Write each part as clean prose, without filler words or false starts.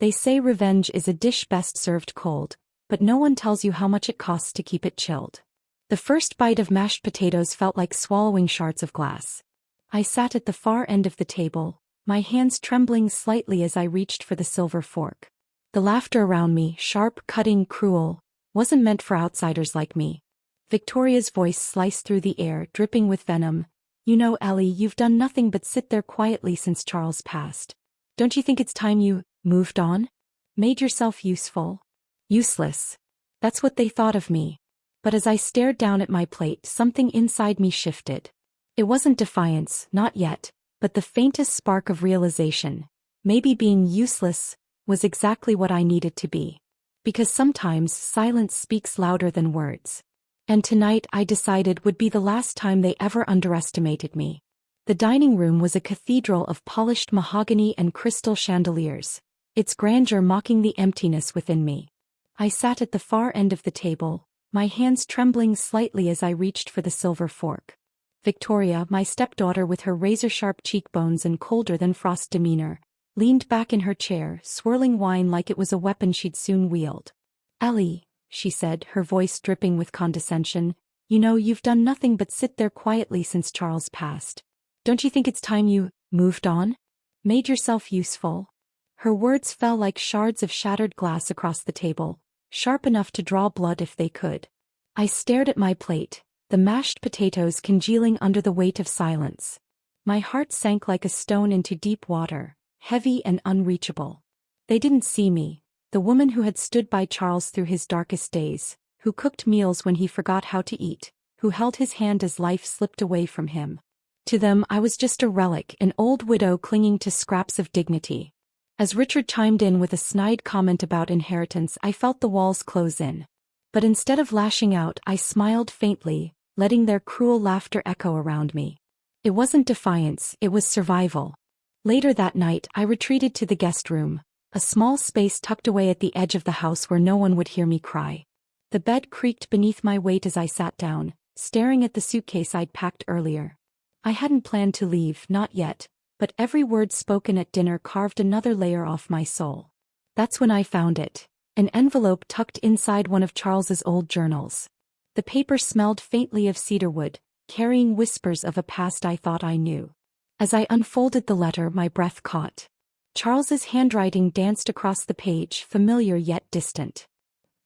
They say revenge is a dish best served cold, but no one tells you how much it costs to keep it chilled. The first bite of mashed potatoes felt like swallowing shards of glass. I sat at the far end of the table, my hands trembling slightly as I reached for the silver fork. The laughter around me, sharp, cutting, cruel, wasn't meant for outsiders like me. Victoria's voice sliced through the air, dripping with venom. You know, Ellie, you've done nothing but sit there quietly since Charles passed. Don't you think it's time you moved on? Made yourself useful? Useless. That's what they thought of me. But as I stared down at my plate, something inside me shifted. It wasn't defiance, not yet, but the faintest spark of realization. Maybe being useless was exactly what I needed to be. Because sometimes silence speaks louder than words. And tonight, I decided, would be the last time they ever underestimated me. The dining room was a cathedral of polished mahogany and crystal chandeliers, its grandeur mocking the emptiness within me. I sat at the far end of the table, my hands trembling slightly as I reached for the silver fork. Victoria, my stepdaughter with her razor-sharp cheekbones and colder-than-frost demeanor, leaned back in her chair, swirling wine like it was a weapon she'd soon wield. Ellie, she said, her voice dripping with condescension, you know, you've done nothing but sit there quietly since Charles passed. Don't you think it's time you moved on? Made yourself useful? Her words fell like shards of shattered glass across the table, sharp enough to draw blood if they could. I stared at my plate, the mashed potatoes congealing under the weight of silence. My heart sank like a stone into deep water, heavy and unreachable. They didn't see me, the woman who had stood by Charles through his darkest days, who cooked meals when he forgot how to eat, who held his hand as life slipped away from him. To them, I was just a relic, an old widow clinging to scraps of dignity. As Richard chimed in with a snide comment about inheritance, I felt the walls close in. But instead of lashing out, I smiled faintly, letting their cruel laughter echo around me. It wasn't defiance, it was survival. Later that night, I retreated to the guest room, a small space tucked away at the edge of the house where no one would hear me cry. The bed creaked beneath my weight as I sat down, staring at the suitcase I'd packed earlier. I hadn't planned to leave, not yet, but every word spoken at dinner carved another layer off my soul. That's when I found it, an envelope tucked inside one of Charles's old journals. The paper smelled faintly of cedarwood, carrying whispers of a past I thought I knew. As I unfolded the letter, my breath caught. Charles's handwriting danced across the page, familiar yet distant.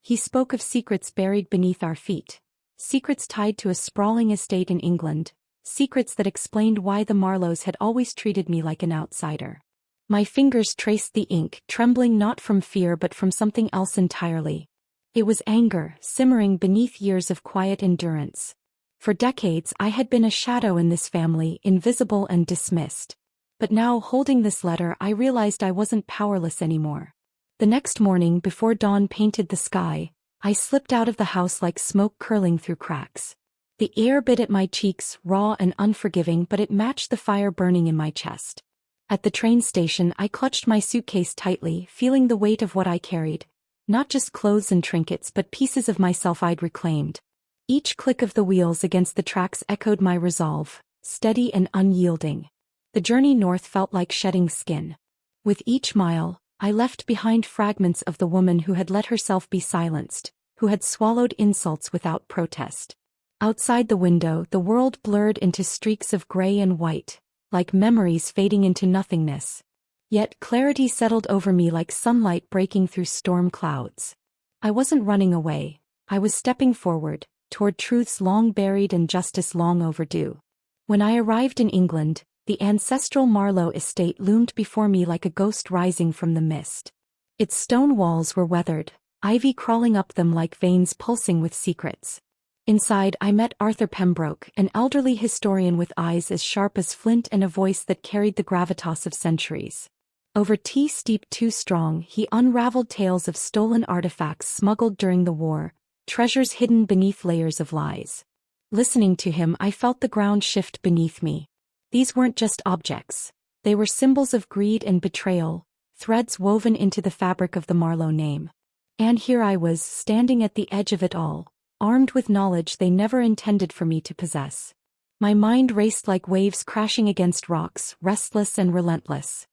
He spoke of secrets buried beneath our feet, secrets tied to a sprawling estate in England, secrets that explained why the Marlowes had always treated me like an outsider. My fingers traced the ink, trembling not from fear but from something else entirely. It was anger, simmering beneath years of quiet endurance. For decades I had been a shadow in this family, invisible and dismissed. But now, holding this letter, I realized I wasn't powerless anymore. The next morning, before dawn painted the sky, I slipped out of the house like smoke curling through cracks. The air bit at my cheeks, raw and unforgiving, but it matched the fire burning in my chest. At the train station, I clutched my suitcase tightly, feeling the weight of what I carried. Not just clothes and trinkets but pieces of myself I'd reclaimed. Each click of the wheels against the tracks echoed my resolve, steady and unyielding. The journey north felt like shedding skin. With each mile, I left behind fragments of the woman who had let herself be silenced, who had swallowed insults without protest. Outside the window, the world blurred into streaks of gray and white, like memories fading into nothingness. Yet clarity settled over me like sunlight breaking through storm clouds. I wasn't running away, I was stepping forward, toward truths long buried and justice long overdue. When I arrived in England, the ancestral Marlowe estate loomed before me like a ghost rising from the mist. Its stone walls were weathered, ivy crawling up them like veins pulsing with secrets. Inside, I met Arthur Pembroke, an elderly historian with eyes as sharp as flint and a voice that carried the gravitas of centuries. Over tea steeped too strong, he unraveled tales of stolen artifacts smuggled during the war, treasures hidden beneath layers of lies. Listening to him, I felt the ground shift beneath me. These weren't just objects. They were symbols of greed and betrayal, threads woven into the fabric of the Marlowe name. And here I was, standing at the edge of it all, armed with knowledge they never intended for me to possess. My mind raced like waves crashing against rocks, restless and relentless.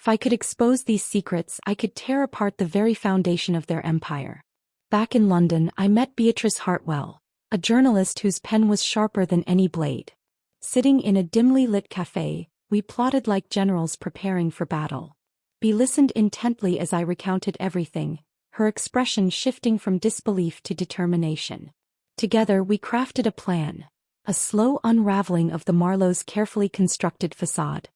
If I could expose these secrets, I could tear apart the very foundation of their empire. Back in London, I met Beatrice Hartwell, a journalist whose pen was sharper than any blade. Sitting in a dimly lit cafe, we plotted like generals preparing for battle. Bea listened intently as I recounted everything, her expression shifting from disbelief to determination. Together we crafted a plan, a slow unraveling of the Marlowe's carefully constructed facade.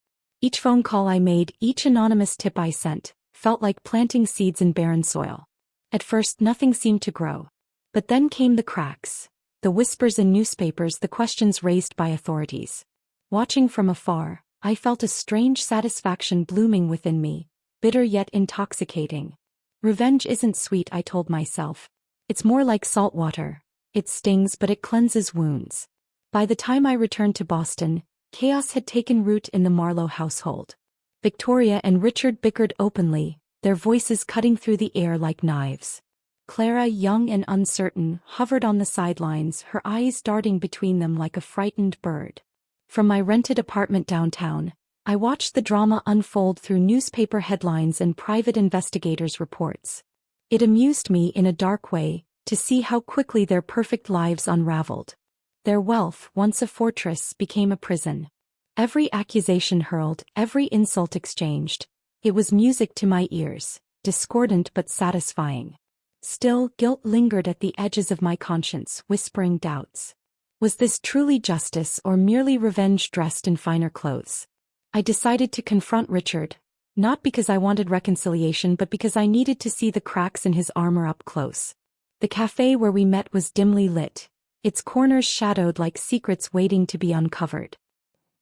Each phone call I made, each anonymous tip I sent, felt like planting seeds in barren soil. At first nothing seemed to grow. But then came the cracks, the whispers in newspapers, the questions raised by authorities. Watching from afar, I felt a strange satisfaction blooming within me, bitter yet intoxicating. Revenge isn't sweet, I told myself. It's more like salt water. It stings but it cleanses wounds. By the time I returned to Boston, chaos had taken root in the Marlowe household. Victoria and Richard bickered openly, their voices cutting through the air like knives. Clara, young and uncertain, hovered on the sidelines, her eyes darting between them like a frightened bird. From my rented apartment downtown, I watched the drama unfold through newspaper headlines and private investigators' reports. It amused me in a dark way to see how quickly their perfect lives unraveled. Their wealth, once a fortress, became a prison. Every accusation hurled, every insult exchanged. It was music to my ears, discordant but satisfying. Still, guilt lingered at the edges of my conscience, whispering doubts. Was this truly justice or merely revenge dressed in finer clothes? I decided to confront Richard, not because I wanted reconciliation but because I needed to see the cracks in his armor up close. The cafe where we met was dimly lit, its corners shadowed like secrets waiting to be uncovered.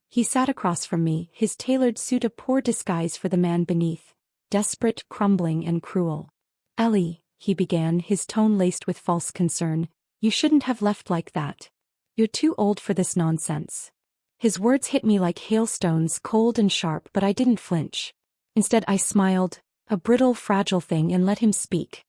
He sat across from me, his tailored suit a poor disguise for the man beneath, desperate, crumbling, and cruel. "Ellie," he began, his tone laced with false concern, "you shouldn't have left like that. You're too old for this nonsense." His words hit me like hailstones, cold and sharp, but I didn't flinch. Instead I smiled, a brittle, fragile thing, and let him speak.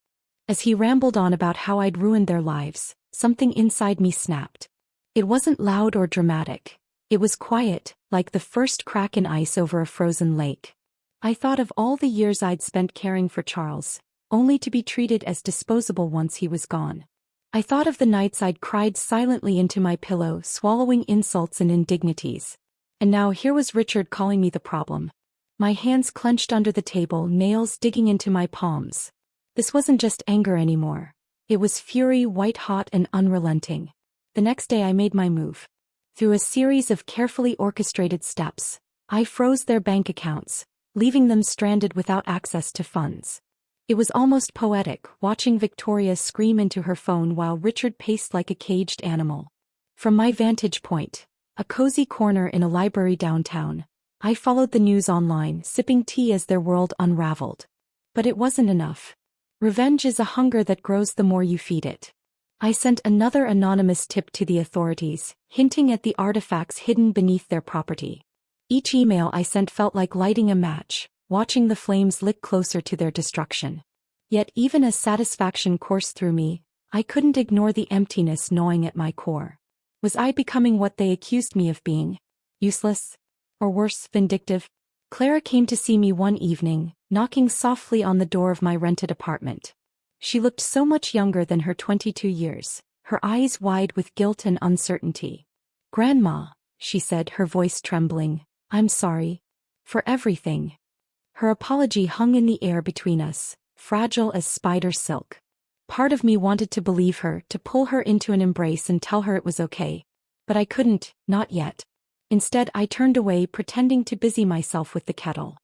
As he rambled on about how I'd ruined their lives, something inside me snapped. It wasn't loud or dramatic. It was quiet, like the first crack in ice over a frozen lake. I thought of all the years I'd spent caring for Charles, only to be treated as disposable once he was gone. I thought of the nights I'd cried silently into my pillow, swallowing insults and indignities. And now here was Richard calling me the problem. My hands clenched under the table, nails digging into my palms. This wasn't just anger anymore. It was fury, white-hot and unrelenting. The next day I made my move. Through a series of carefully orchestrated steps, I froze their bank accounts, leaving them stranded without access to funds. It was almost poetic, watching Victoria scream into her phone while Richard paced like a caged animal. From my vantage point, a cozy corner in a library downtown, I followed the news online, sipping tea as their world unraveled. But it wasn't enough. Revenge is a hunger that grows the more you feed it. I sent another anonymous tip to the authorities, hinting at the artifacts hidden beneath their property. Each email I sent felt like lighting a match, watching the flames lick closer to their destruction. Yet even as satisfaction coursed through me, I couldn't ignore the emptiness gnawing at my core. Was I becoming what they accused me of being? Useless? Or worse, vindictive? Clara came to see me one evening, knocking softly on the door of my rented apartment. She looked so much younger than her 22 years, her eyes wide with guilt and uncertainty. "Grandma," she said, her voice trembling, "I'm sorry. For everything." Her apology hung in the air between us, fragile as spider silk. Part of me wanted to believe her, to pull her into an embrace and tell her it was okay. But I couldn't, not yet. Instead I turned away, pretending to busy myself with the kettle.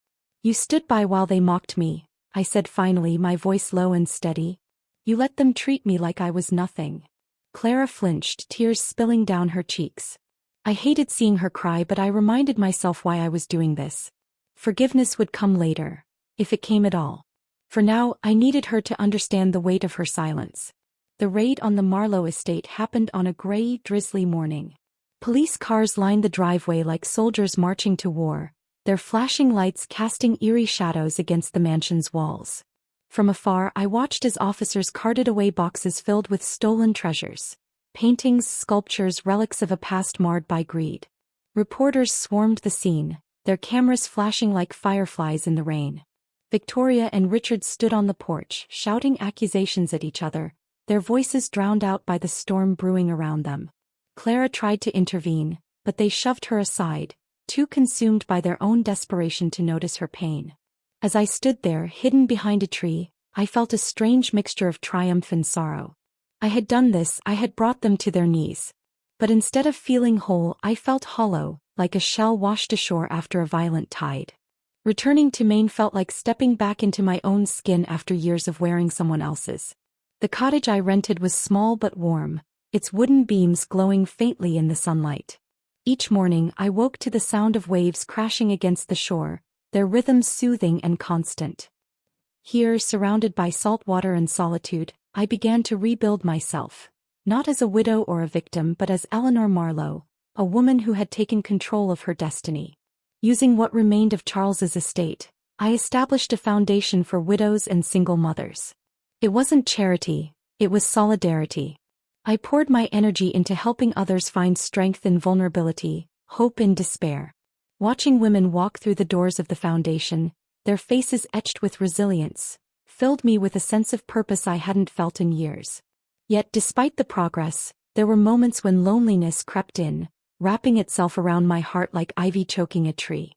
"You stood by while they mocked me," I said finally, my voice low and steady. "You let them treat me like I was nothing." Clara flinched, tears spilling down her cheeks. I hated seeing her cry, but I reminded myself why I was doing this. Forgiveness would come later, if it came at all. For now, I needed her to understand the weight of her silence. The raid on the Marlowe estate happened on a gray, drizzly morning. Police cars lined the driveway like soldiers marching to war, their flashing lights casting eerie shadows against the mansion's walls. From afar I watched as officers carted away boxes filled with stolen treasures, paintings, sculptures, relics of a past marred by greed. Reporters swarmed the scene, their cameras flashing like fireflies in the rain. Victoria and Richard stood on the porch, shouting accusations at each other, their voices drowned out by the storm brewing around them. Clara tried to intervene, but they shoved her aside, too consumed by their own desperation to notice her pain. As I stood there, hidden behind a tree, I felt a strange mixture of triumph and sorrow. I had done this, I had brought them to their knees. But instead of feeling whole, I felt hollow, like a shell washed ashore after a violent tide. Returning to Maine felt like stepping back into my own skin after years of wearing someone else's. The cottage I rented was small but warm, its wooden beams glowing faintly in the sunlight. Each morning I woke to the sound of waves crashing against the shore, their rhythms soothing and constant. Here, surrounded by salt water and solitude, I began to rebuild myself, not as a widow or a victim but as Eleanor Marlowe, a woman who had taken control of her destiny. Using what remained of Charles's estate, I established a foundation for widows and single mothers. It wasn't charity, it was solidarity. I poured my energy into helping others find strength in vulnerability, hope in despair. Watching women walk through the doors of the foundation, their faces etched with resilience, filled me with a sense of purpose I hadn't felt in years. Yet despite the progress, there were moments when loneliness crept in, wrapping itself around my heart like ivy choking a tree.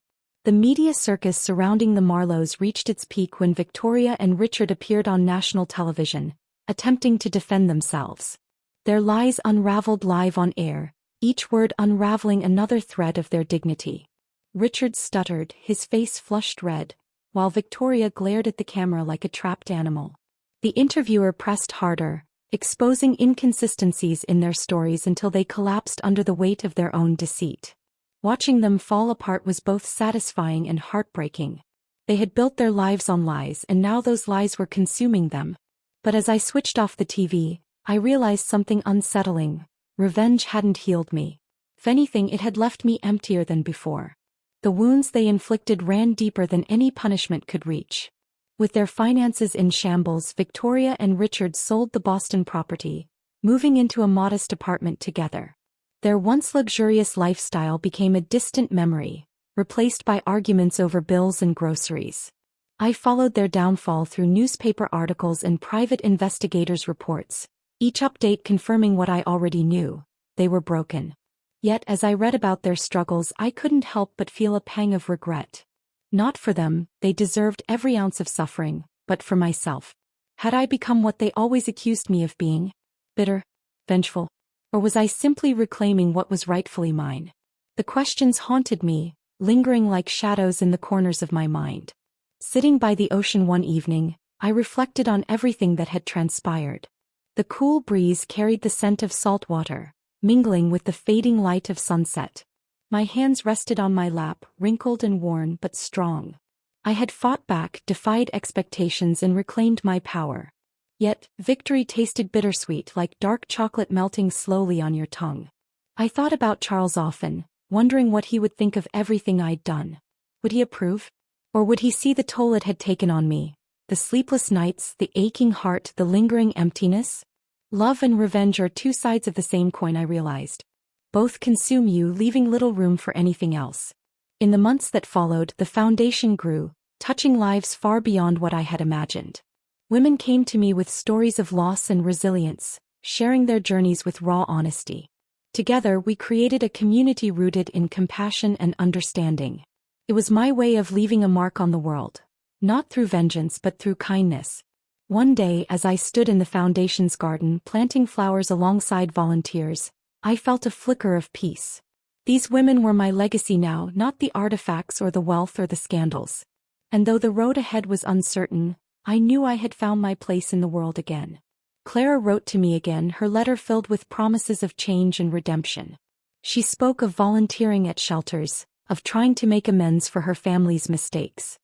The media circus surrounding the Marlowes reached its peak when Victoria and Richard appeared on national television, attempting to defend themselves. Their lies unraveled live on air, each word unraveling another thread of their dignity. Richard stuttered, his face flushed red, while Victoria glared at the camera like a trapped animal. The interviewer pressed harder, exposing inconsistencies in their stories until they collapsed under the weight of their own deceit. Watching them fall apart was both satisfying and heartbreaking. They had built their lives on lies and now those lies were consuming them. But as I switched off the TV, I realized something unsettling. Revenge hadn't healed me. If anything, it had left me emptier than before. The wounds they inflicted ran deeper than any punishment could reach. With their finances in shambles, Victoria and Richard sold the Boston property, moving into a modest apartment together. Their once luxurious lifestyle became a distant memory, replaced by arguments over bills and groceries. I followed their downfall through newspaper articles and private investigators' reports, each update confirming what I already knew: they were broken. Yet as I read about their struggles, I couldn't help but feel a pang of regret. Not for them, they deserved every ounce of suffering, but for myself. Had I become what they always accused me of being? Bitter? Vengeful? Or was I simply reclaiming what was rightfully mine? The questions haunted me, lingering like shadows in the corners of my mind. Sitting by the ocean one evening, I reflected on everything that had transpired. The cool breeze carried the scent of salt water, mingling with the fading light of sunset. My hands rested on my lap, wrinkled and worn but strong. I had fought back, defied expectations and reclaimed my power. Yet, victory tasted bittersweet, like dark chocolate melting slowly on your tongue. I thought about Charles often, wondering what he would think of everything I'd done. Would he approve? Or would he see the toll it had taken on me? The sleepless nights, the aching heart, the lingering emptiness? Love and revenge are two sides of the same coin, I realized. Both consume you, leaving little room for anything else. In the months that followed, the foundation grew, touching lives far beyond what I had imagined. Women came to me with stories of loss and resilience, sharing their journeys with raw honesty. Together, we created a community rooted in compassion and understanding. It was my way of leaving a mark on the world, not through vengeance but through kindness. One day, as I stood in the foundation's garden planting flowers alongside volunteers, I felt a flicker of peace. These women were my legacy now, not the artifacts or the wealth or the scandals. And though the road ahead was uncertain, I knew I had found my place in the world again. Clara wrote to me again, her letter filled with promises of change and redemption. She spoke of volunteering at shelters, of trying to make amends for her family's mistakes.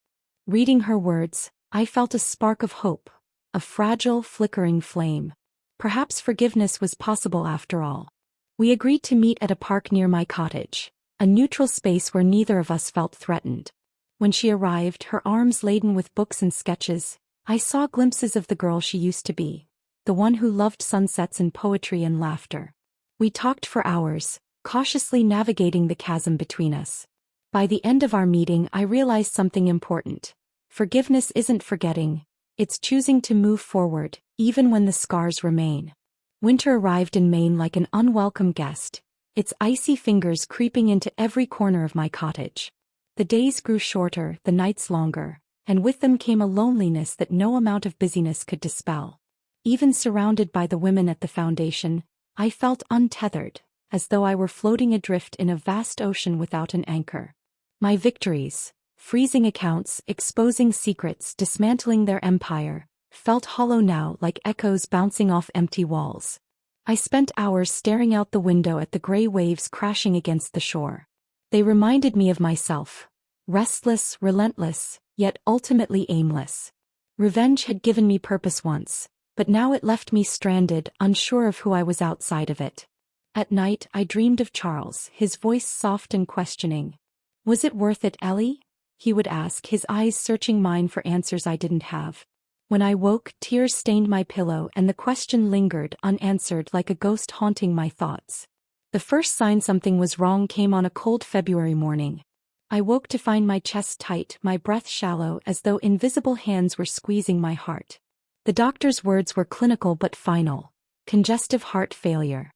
Reading her words, I felt a spark of hope, a fragile, flickering flame. Perhaps forgiveness was possible after all. We agreed to meet at a park near my cottage, a neutral space where neither of us felt threatened. When she arrived, her arms laden with books and sketches, I saw glimpses of the girl she used to be, the one who loved sunsets and poetry and laughter. We talked for hours, cautiously navigating the chasm between us. By the end of our meeting, I realized something important. Forgiveness isn't forgetting, it's choosing to move forward, even when the scars remain. Winter arrived in Maine like an unwelcome guest, its icy fingers creeping into every corner of my cottage. The days grew shorter, the nights longer, and with them came a loneliness that no amount of busyness could dispel. Even surrounded by the women at the foundation, I felt untethered, as though I were floating adrift in a vast ocean without an anchor. My victories, freezing accounts, exposing secrets, dismantling their empire, felt hollow now like echoes bouncing off empty walls. I spent hours staring out the window at the gray waves crashing against the shore. They reminded me of myself, restless, relentless, yet ultimately aimless. Revenge had given me purpose once, but now it left me stranded, unsure of who I was outside of it. At night, I dreamed of Charles, his voice soft and questioning. "Was it worth it, Ellie?" he would ask, his eyes searching mine for answers I didn't have. When I woke, tears stained my pillow and the question lingered unanswered like a ghost haunting my thoughts. The first sign something was wrong came on a cold February morning. I woke to find my chest tight, my breath shallow, as though invisible hands were squeezing my heart. The doctor's words were clinical but final. Congestive heart failure.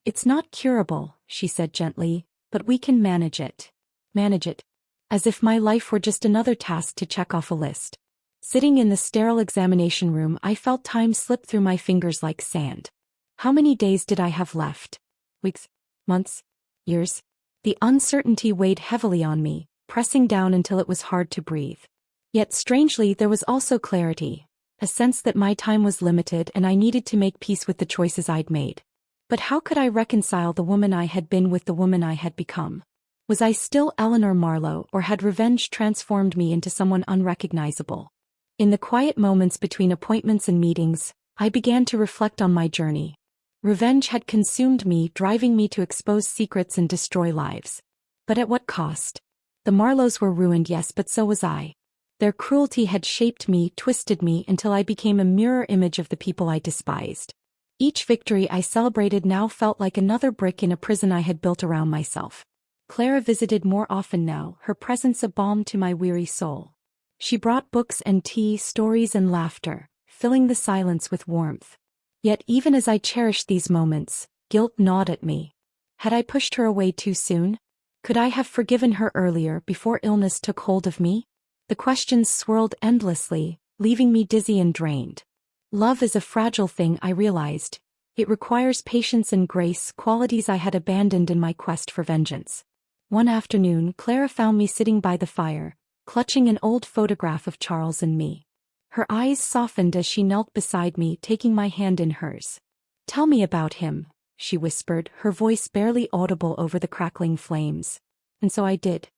"It's not curable," she said gently, "but we can manage it." Manage it. As if my life were just another task to check off a list. Sitting in the sterile examination room, I felt time slip through my fingers like sand. How many days did I have left? Weeks? Months? Years? The uncertainty weighed heavily on me, pressing down until it was hard to breathe. Yet strangely, there was also clarity, a sense that my time was limited and I needed to make peace with the choices I'd made. But how could I reconcile the woman I had been with the woman I had become? Was I still Eleanor Marlowe, or had revenge transformed me into someone unrecognizable? In the quiet moments between appointments and meetings, I began to reflect on my journey. Revenge had consumed me, driving me to expose secrets and destroy lives. But at what cost? The Marlowes were ruined, yes, but so was I. Their cruelty had shaped me, twisted me, until I became a mirror image of the people I despised. Each victory I celebrated now felt like another brick in a prison I had built around myself. Clara visited more often now, her presence a balm to my weary soul. She brought books and tea, stories and laughter, filling the silence with warmth. Yet even as I cherished these moments, guilt gnawed at me. Had I pushed her away too soon? Could I have forgiven her earlier, before illness took hold of me? The questions swirled endlessly, leaving me dizzy and drained. Love is a fragile thing, I realized. It requires patience and grace, qualities I had abandoned in my quest for vengeance. One afternoon, Clara found me sitting by the fire, clutching an old photograph of Charles and me. Her eyes softened as she knelt beside me, taking my hand in hers. "Tell me about him," she whispered, her voice barely audible over the crackling flames. And so I did.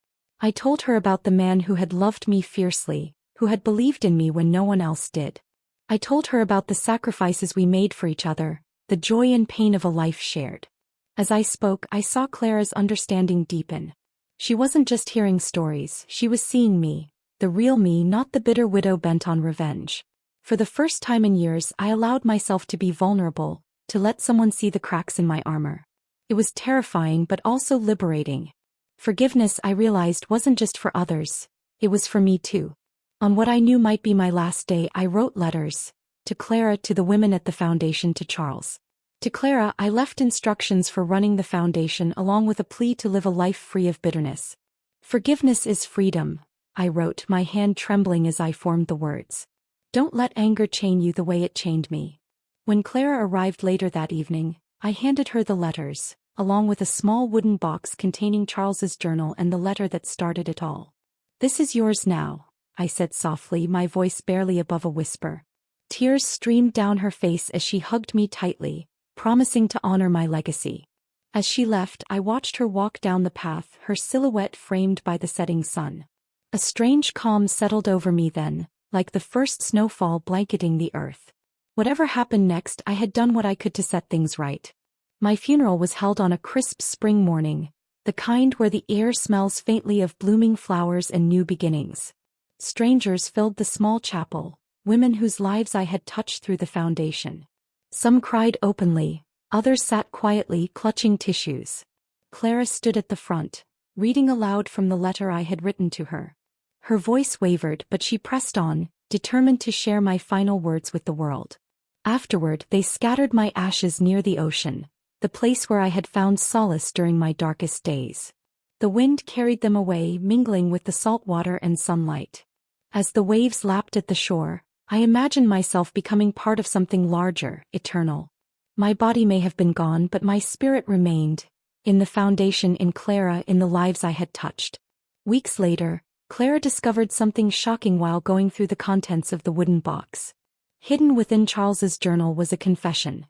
I told her about the man who had loved me fiercely, who had believed in me when no one else did. I told her about the sacrifices we made for each other, the joy and pain of a life shared. As I spoke, I saw Clara's understanding deepen. She wasn't just hearing stories, she was seeing me, the real me, not the bitter widow bent on revenge. For the first time in years, I allowed myself to be vulnerable, to let someone see the cracks in my armor. It was terrifying but also liberating. Forgiveness, I realized, wasn't just for others, it was for me too. On what I knew might be my last day, I wrote letters. To Clara, to the women at the foundation, to Charles. To Clara, I left instructions for running the foundation along with a plea to live a life free of bitterness. "Forgiveness is freedom," I wrote, my hand trembling as I formed the words. "Don't let anger chain you the way it chained me." When Clara arrived later that evening, I handed her the letters, along with a small wooden box containing Charles's journal and the letter that started it all. "This is yours now," I said softly, my voice barely above a whisper. Tears streamed down her face as she hugged me tightly, promising to honor my legacy. As she left, I watched her walk down the path, her silhouette framed by the setting sun. A strange calm settled over me then, like the first snowfall blanketing the earth. Whatever happened next, I had done what I could to set things right. My funeral was held on a crisp spring morning, the kind where the air smells faintly of blooming flowers and new beginnings. Strangers filled the small chapel, women whose lives I had touched through the foundation. Some cried openly, others sat quietly clutching tissues. Clara stood at the front, reading aloud from the letter I had written to her. Her voice wavered, but she pressed on, determined to share my final words with the world. Afterward, they scattered my ashes near the ocean, the place where I had found solace during my darkest days. The wind carried them away, mingling with the salt water and sunlight. As the waves lapped at the shore, I imagined myself becoming part of something larger, eternal. My body may have been gone, but my spirit remained, in the foundation, in Clara, in the lives I had touched. Weeks later, Clara discovered something shocking while going through the contents of the wooden box. Hidden within Charles's journal was a confession.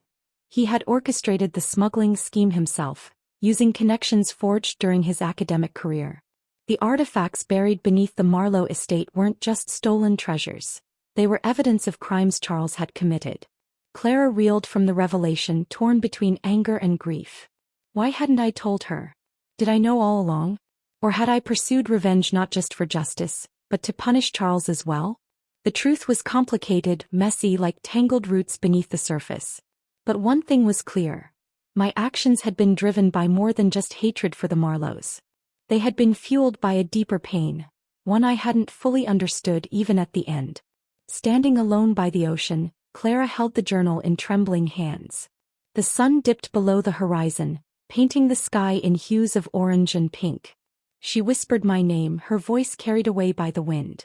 He had orchestrated the smuggling scheme himself, using connections forged during his academic career. The artifacts buried beneath the Marlowe estate weren't just stolen treasures. They were evidence of crimes Charles had committed. Clara reeled from the revelation, torn between anger and grief. Why hadn't I told her? Did I know all along? Or had I pursued revenge not just for justice, but to punish Charles as well? The truth was complicated, messy, like tangled roots beneath the surface. But one thing was clear. My actions had been driven by more than just hatred for the Marlowes. They had been fueled by a deeper pain, one I hadn't fully understood even at the end. Standing alone by the ocean, Clara held the journal in trembling hands. The sun dipped below the horizon, painting the sky in hues of orange and pink. She whispered my name, her voice carried away by the wind.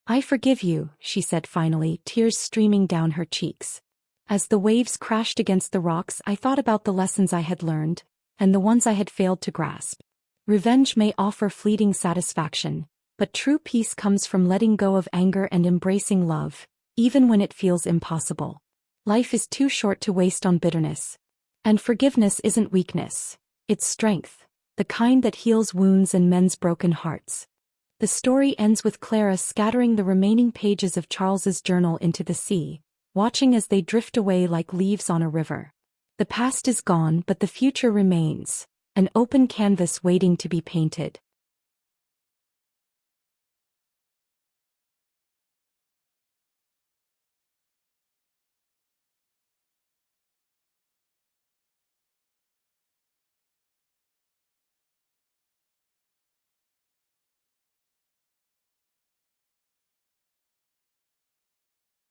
"I forgive you," she said finally, tears streaming down her cheeks. As the waves crashed against the rocks, I thought about the lessons I had learned, and the ones I had failed to grasp. Revenge may offer fleeting satisfaction, but true peace comes from letting go of anger and embracing love, even when it feels impossible. Life is too short to waste on bitterness. And forgiveness isn't weakness, it's strength, the kind that heals wounds and mends broken hearts. The story ends with Clara scattering the remaining pages of Charles's journal into the sea, watching as they drift away like leaves on a river. The past is gone, but the future remains, an open canvas waiting to be painted.